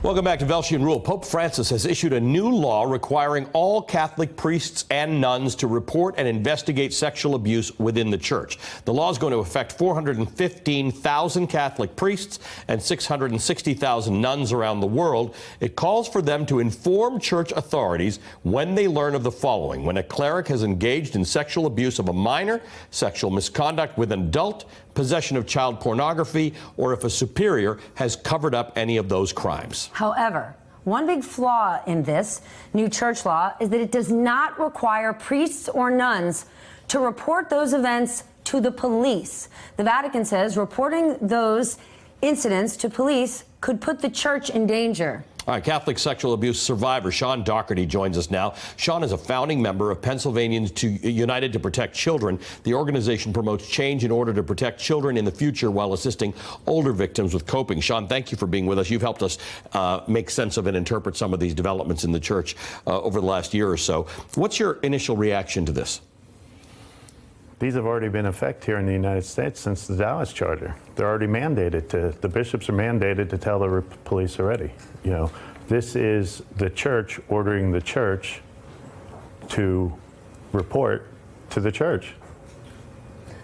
Welcome back to Velshi and Rule. Pope Francis has issued a new law requiring all Catholic priests and nuns to report and investigate sexual abuse within the church. The law is going to affect 415,000 Catholic priests and 660,000 nuns around the world. It calls for them to inform church authorities when they learn of the following: when a cleric has engaged in sexual abuse of a minor, sexual misconduct with an adult, possession of child pornography, or if a superior has covered up any of those crimes. However, one big flaw in this new church law is that it does not require priests or nuns to report those events to the police. The Vatican says reporting those incidents to police could put the church in danger. All right, Catholic sexual abuse survivor Sean Doherty joins us now. Sean is a founding member of Pennsylvanians United to Protect Children. The organization promotes change in order to protect children in the future while assisting older victims with coping. Sean, thank you for being with us. You've helped us make sense of and interpret some of these developments in the church over the last year or so. What's your initial reaction to this? These have already been in effect here in the United States since the Dallas Charter. They're already mandated the bishops are mandated to tell the police already. You know, this is the church ordering the church to report to the church.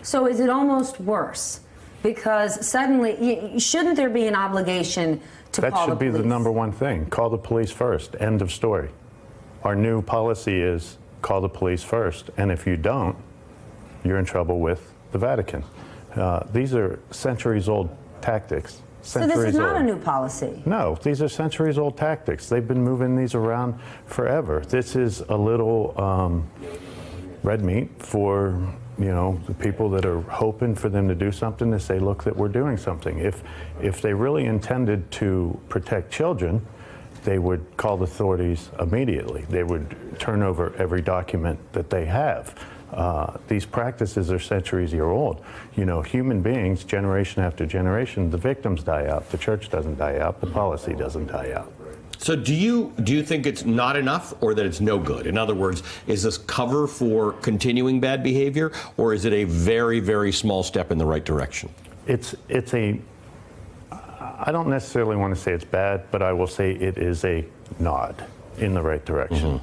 So is it almost worse? Because suddenly, shouldn't there be an obligation to call the police? That should be the number one thing. Call the police first. End of story. Our new policy is call the police first. And if you don't, you're in trouble with the Vatican. These are centuries-old tactics. So this is not a new policy? No, these are centuries-old tactics. They've been moving these around forever. This is a little red meat for, you know, the people that are hoping for them to do something, to say, look, that we're doing something. If they really intended to protect children, they would call the authorities immediately. They would turn over every document that they have. These practices are centuries-year-old. You know, human beings, generation after generation, the victims die out. The church doesn't die out. The policy doesn't die out. So do you think it's not enough, or that it's no good? In other words, is this cover for continuing bad behavior, or is it a very, very small step in the right direction? I don't necessarily want to say it's bad, but I will say it is a nod in the right direction.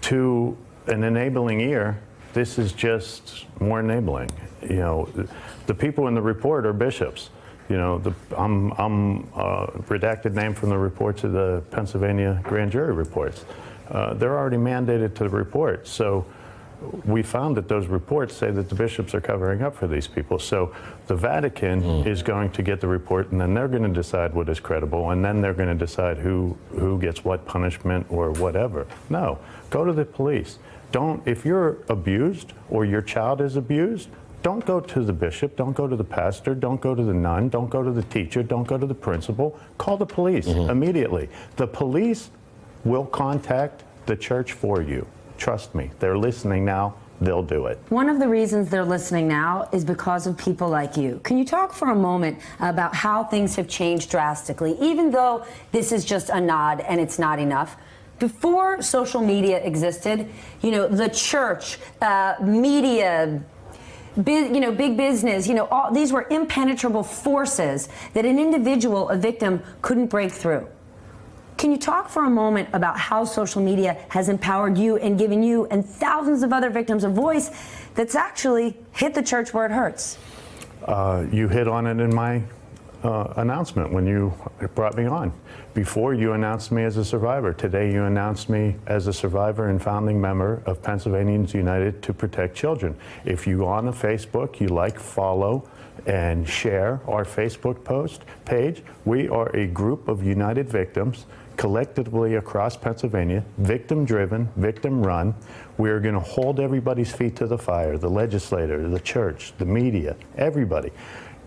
To an enabling ear, this is just more enabling. You know, the people in the report are bishops. You know, I'm redacted name from the reports of the Pennsylvania grand jury reports. They're already mandated to report. So we found that those reports say that the bishops are covering up for these people. So the Vatican is going to get the report, and then they're going to decide what is credible, and then they're going to decide who gets what punishment or whatever. No, go to the police. If you're abused or your child is abused, don't go to the bishop, don't go to the pastor, don't go to the nun, don't go to the teacher, don't go to the principal. Call the police immediately. The police will contact the church for you. Trust me, they're listening now. They'll do it. One of the reasons they're listening now is because of people like you. Can you talk for a moment about how things have changed drastically, even though this is just a nod and it's not enough? Before social media existed, you know, the church, media, big business, these were impenetrable forces that an individual, a victim, couldn't break through. Can you talk for a moment about how social media has empowered you and given you and thousands of other victims a voice that's actually hit the church where it hurts? You hit on it in my announcement when you brought me on. Before, you announced me as a survivor. Today, you announced me as a survivor and founding member of Pennsylvanians United to Protect Children. If you go on the Facebook, you like, follow, and share our Facebook page. We are a group of united victims collectively across Pennsylvania, victim-driven, victim-run. We are going to hold everybody's feet to the fire, the legislator, the church, the media, everybody.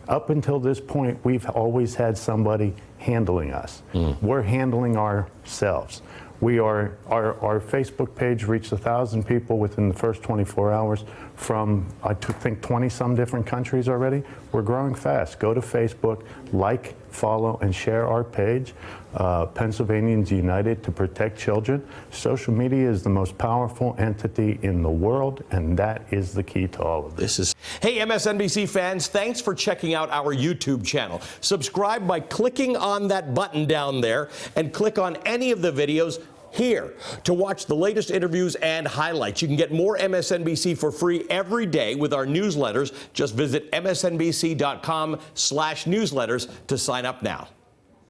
Up until this point, we've always had somebody handling us. We're handling ourselves. Our Facebook page reached 1,000 people within the first 24 hours. from, I think, 20-some different countries already. We're growing fast. Go to Facebook, like, follow, and share our page, Pennsylvanians United to Protect Children. Social media is the most powerful entity in the world, and that is the key to all of this. Hey, MSNBC fans, thanks for checking out our YouTube channel. Subscribe by clicking on that button down there and click on any of the videos here to watch the latest interviews and highlights. You can get more MSNBC for free every day with our newsletters. Just visit msnbc.com/newsletters to sign up now.